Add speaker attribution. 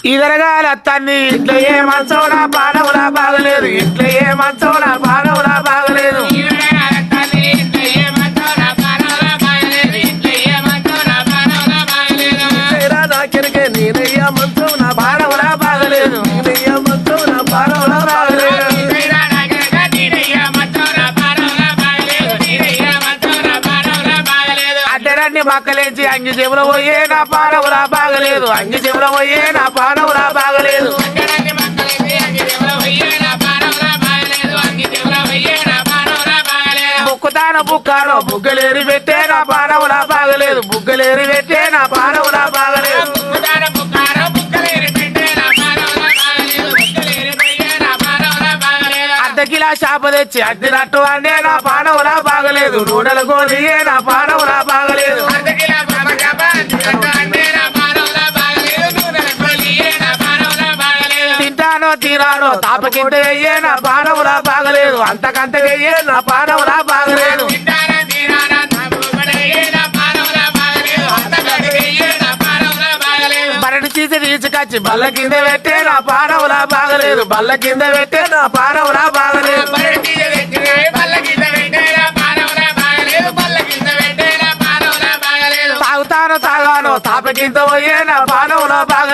Speaker 1: ఇదరగాల తన్ని ఇట్లా ఏ మంచోడా పానవులా బాగలేదు ఇట్లా ఏ మంచోడా పానవులా బాగలేదు నాకెనకే నేనయ్యా మంచం నా పానవులా బాగలేదు నేనయ్యా మంచం నా పానవులా బాగలేదు అడ్డరాన్ని మక్కలేంచి అంగి చెవుల పోయే నా పానవులా బాగలేదు అంగి చెవుల పోయే నా పానవులా బాగలేదు బుక్కుతాన బుక్కాను బుగ్గలేరి పెట్టే నా పానవులా బాగలేదు బుగ్గలేరి పెట్టే నా పానవులా బాగలేదు అద్దకిలా శాప తెచ్చి అడ్డినట్టు అనే నా పానవులా బాగలేదు నూనెల గోలియే నా పానవులా బాగలేదు తింటానో తీరానో తాపకింత అయ్యే నా పానవులా బాగలేదు అంతకంత అయ్యే నా పానవులా బాగలేదు మరటి తీసి తీసుకొచ్చి బల్ల కింద పెట్టే నా పానవులా బాగలేదు బల్ల కింద పెట్టే నా పానవులా బాగలేదు తాగుతానో తాగానో తాపకింత పోయే నా పానవులా బాగలేదు